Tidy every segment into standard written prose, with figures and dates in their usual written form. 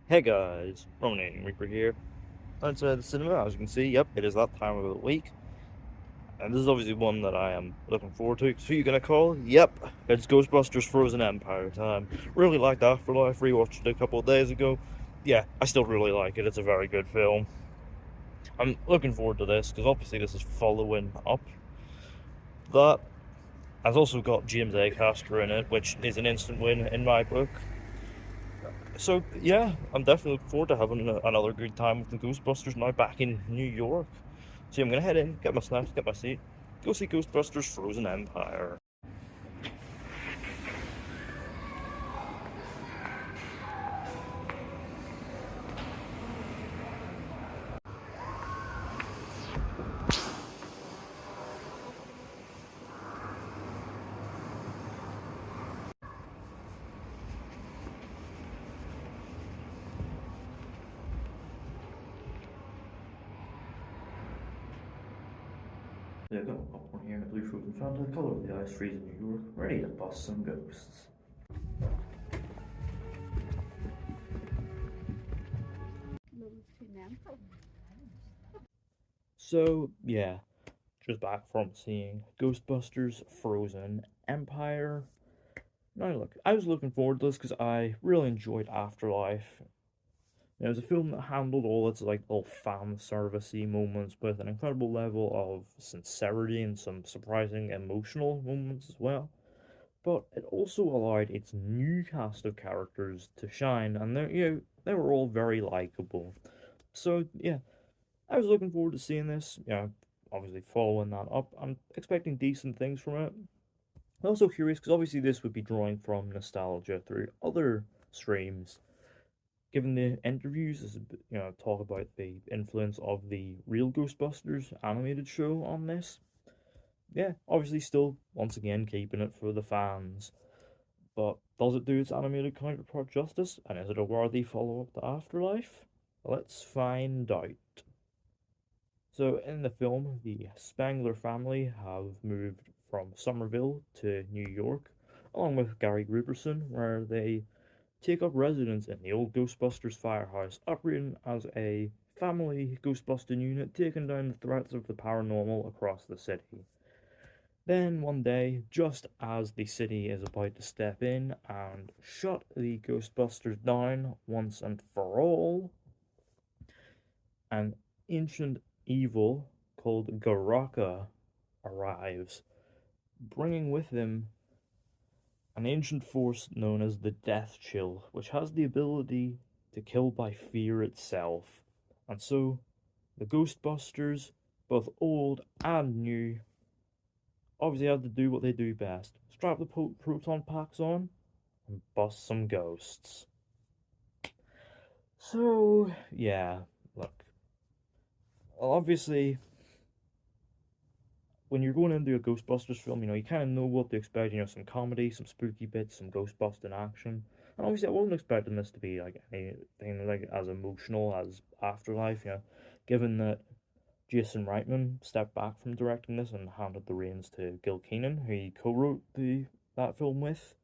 Hey guys, Ronan Reaper here. Outside the cinema, as you can see, yep, it is that time of the week. And this is obviously one that I am looking forward to. So you're gonna call? Yep, it's Ghostbusters Frozen Empire time. Really liked Afterlife, rewatched it a couple of days ago. Yeah, I still really like it, it's a very good film. I'm looking forward to this, because obviously this is following up. That has also got James Acaster in it, which is an instant win in my book. So yeah, I'm definitely looking forward to having another good time with the Ghostbusters now back in New York. So I'm gonna head in, get my snacks, get my seat, go see Ghostbusters Frozen Empire. Yeah, I've got my popcorn here and a blue frozen Fanta, the colour of the ice, freezing New York, ready to bust some ghosts. So yeah, just back from seeing Ghostbusters Frozen Empire. Now look, I was looking forward to this because I really enjoyed Afterlife. It was a film that handled all its like little fan servicey moments with an incredible level of sincerity and some surprising emotional moments as well. But it also allowed its new cast of characters to shine, and they were all very likable. So yeah, I was looking forward to seeing this. Obviously following that up, I'm expecting decent things from it. I'm also curious because obviously this would be drawing from nostalgia through other streams. Given the interviews, talk about the influence of the Real Ghostbusters animated show on this. Yeah, obviously still once again keeping it for the fans. But does it do its animated counterpart justice? And is it a worthy follow-up to Afterlife? Let's find out. So in the film, the Spangler family have moved from Somerville to New York, along with Gary Gruberson, where they take up residence in the old Ghostbusters firehouse, operating as a family Ghostbusting unit, taking down the threats of the paranormal across the city. Then one day, just as the city is about to step in and shut the Ghostbusters down once and for all, an ancient evil called Garaka arrives, bringing with him an ancient force known as the Death Chill, which has the ability to kill by fear itself. And so, the Ghostbusters, both old and new, obviously had to do what they do best: strap the proton packs on and bust some ghosts. So, yeah, look, obviously, when you're going into a Ghostbusters film, you kind of know what to expect. Some comedy, some spooky bits, some Ghostbusting action. And obviously, I wasn't expecting this to be like anything like as emotional as Afterlife. Given that Jason Reitman stepped back from directing this and handed the reins to Gil Keenan, who he co-wrote the that film with.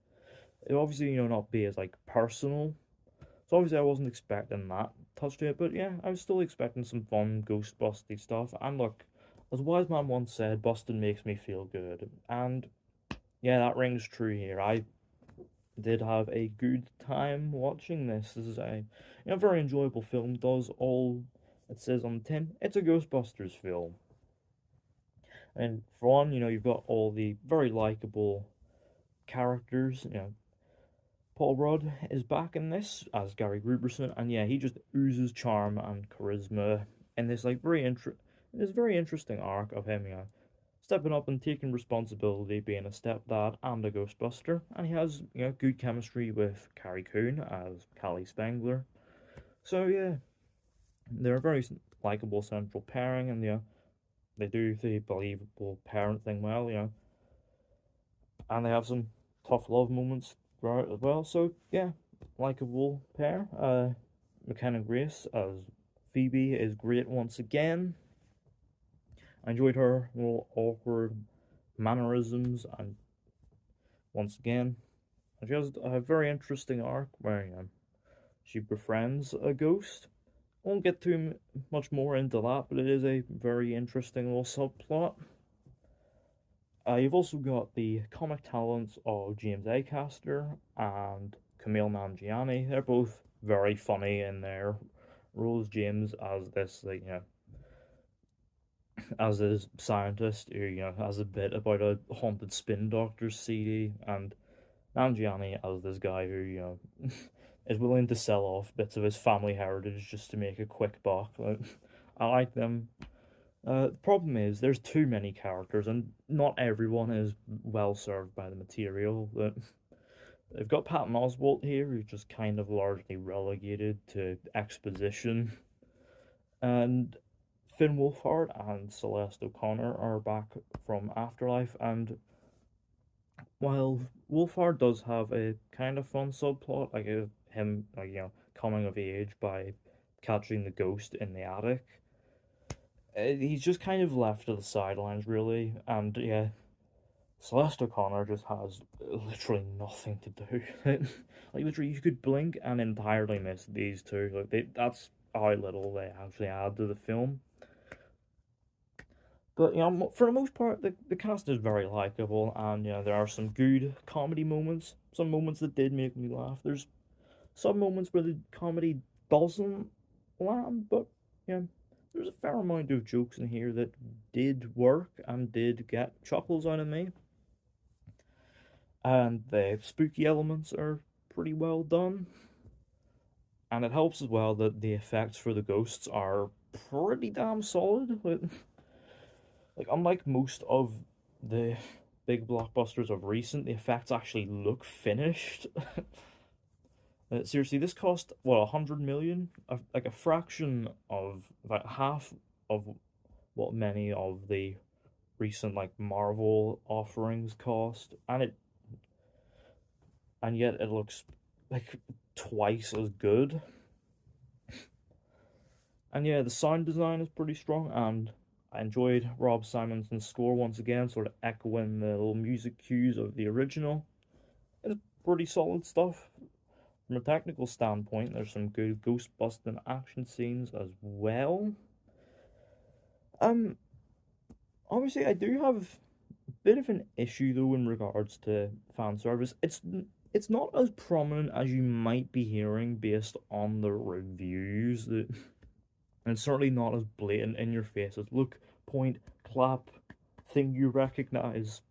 It obviously, not be as like personal. So obviously, I wasn't expecting that touch to it, but yeah, I was still expecting some fun Ghostbusty stuff. And look, as Wise Man once said, busting makes me feel good. And yeah, that rings true here. I did have a good time watching this. This is a very enjoyable film. Does all it says on the tin. It's a Ghostbusters film. And for one, you've got all the very likable characters. Paul Rudd is back in this as Gary Gruberson, and yeah, he just oozes charm and charisma in this this very interesting arc of him, stepping up and taking responsibility, being a stepdad and a Ghostbuster, and he has good chemistry with Carrie Coon as Callie Spangler. So yeah, they're a very likable central pairing, and they do the believable parent thing well, and they have some tough love moments throughout as well. So yeah, likable pair. McKenna Grace as Phoebe is great once again. I enjoyed her little awkward mannerisms, and once again, she has a very interesting arc where she befriends a ghost. I won't get too much more into that, but it is a very interesting little subplot. You've also got the comic talents of James Acaster and Camille Nanjiani. They're both very funny in their roles. James as this, like, as a scientist who, has a bit about a haunted spin doctor's CD, and Nanjiani as this guy who, is willing to sell off bits of his family heritage just to make a quick buck. Like, I like them. The problem is there's too many characters, and not everyone is well served by the material. They've got Patton Oswalt here, who's just kind of largely relegated to exposition, and Finn Wolfhard and Celeste O'Connor are back from Afterlife, and while Wolfhard does have a kind of fun subplot, like him, like, coming of age by catching the ghost in the attic, he's just kind of left to the sidelines, really. And yeah, Celeste O'Connor just has literally nothing to do. Like, literally, you could blink and entirely miss these two. Like, that's how little they actually add to the film. But for the most part, the cast is very likable, and there are some good comedy moments, some moments that did make me laugh. There's some moments where the comedy doesn't land, but yeah, there's a fair amount of jokes in here that did work and did get chuckles out of me. And the spooky elements are pretty well done. And it helps as well that the effects for the ghosts are pretty damn solid. Like, unlike most of the big blockbusters of recent, the effects actually look finished. Seriously, this cost what, 100 million? Like a fraction of, like half of what many of the recent like Marvel offerings cost, and yet it looks like twice as good. And yeah, the sound design is pretty strong, and I enjoyed Rob Simonson's score once again, sort of echoing the little music cues of the original. It's pretty solid stuff. From a technical standpoint, there's some good ghost busting action scenes as well. Um, Obviously, I do have a bit of an issue though in regards to fan service. It's not as prominent as you might be hearing based on the reviews. That and it's certainly not as blatant in your face as look, point, clap, thing you recognize.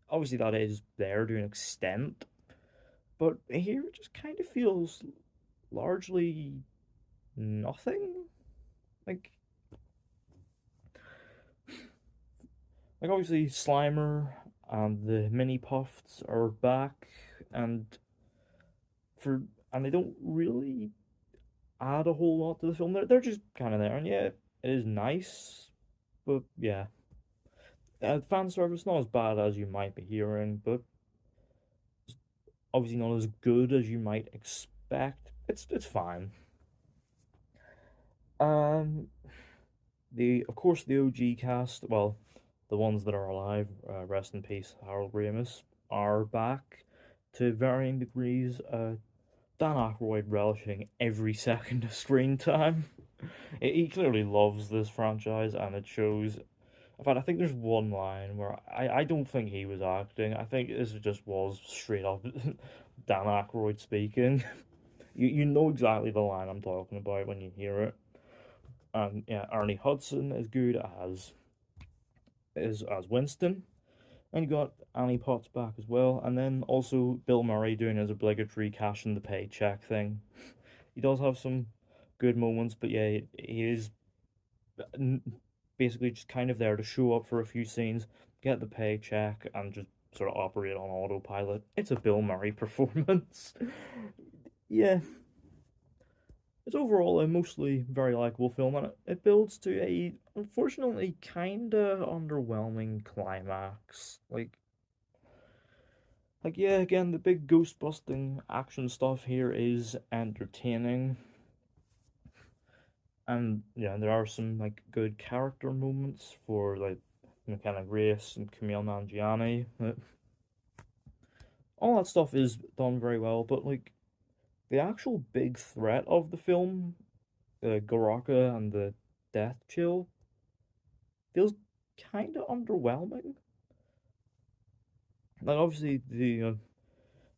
Obviously, that is there to an extent, but here it just kind of feels largely nothing. Like, obviously Slimer and the mini puffs are back, and for and they don't really add a whole lot to the film. They're just kind of there, and yeah, it is nice, but yeah, fan service not as bad as you might be hearing, but obviously not as good as you might expect. It's fine. Um, the of course the OG cast, well, the ones that are alive, rest in peace, Harold Ramis, are back to varying degrees. Dan Aykroyd relishing every second of screen time. He clearly loves this franchise, and it shows. In fact, I think there's one line where I don't think he was acting. I think this just was straight up Dan Aykroyd speaking. You know exactly the line I'm talking about when you hear it. And yeah, Ernie Hudson is good as Winston. And you got Annie Potts back as well, and then also Bill Murray doing his obligatory cash in the paycheck thing. He does have some good moments, but yeah, he is basically just kind of there to show up for a few scenes, get the paycheck, and just sort of operate on autopilot. It's a Bill Murray performance. Yeah, it's overall a mostly very likable film, and it builds to a unfortunately kinda underwhelming climax. Like, yeah, again, the big ghost busting action stuff here is entertaining, and yeah, there are some like good character moments for like McKenna Grace and Camille Nanjiani. All that stuff is done very well, but like the actual big threat of the film, Goraka and the Death Chill, feels kind of underwhelming. Like obviously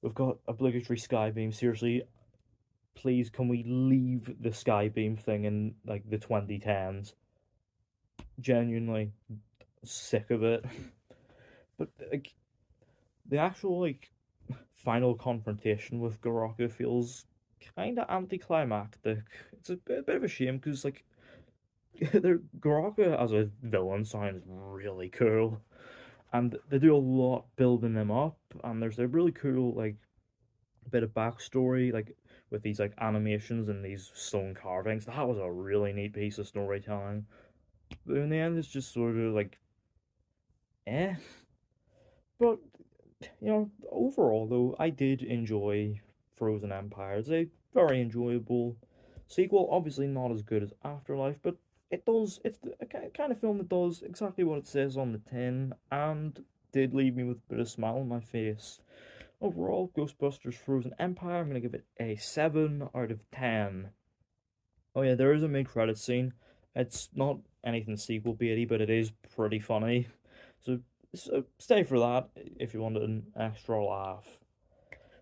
we've got obligatory skybeam. Seriously, please can we leave the skybeam thing in like the 2010s? Genuinely sick of it. But like the actual like final confrontation with Goraka feels kind of anticlimactic. It's a bit of a shame because like Goraka as a villain sounds really cool, and they do a lot building them up, and there's a really cool like bit of backstory like with these like animations and these stone carvings. That was a really neat piece of storytelling. But in the end, it's just sort of like eh. But overall though, I did enjoy Frozen Empire. It's a very enjoyable sequel. Obviously not as good as Afterlife, but it's the kind of film that does exactly what it says on the tin and did leave me with a bit of smile on my face. Overall, Ghostbusters Frozen Empire, I'm gonna give it a 7 out of 10. Oh yeah, there is a mid-credit scene. It's not anything sequel baity, but it is pretty funny. So, so stay for that if you want an extra laugh.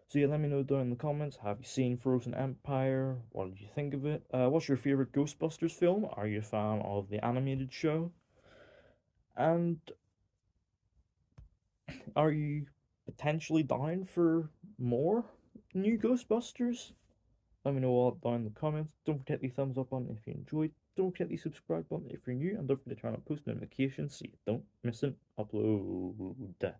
So yeah, let me know down in the comments. Have you seen Frozen Empire? What did you think of it? What's your favorite Ghostbusters film? Are you a fan of the animated show? And are you potentially down for more new Ghostbusters? Let me know all down in the comments. Don't forget the thumbs up button if you enjoyed. Don't forget the subscribe button if you're new. And don't forget to turn on post notifications so you don't miss an upload.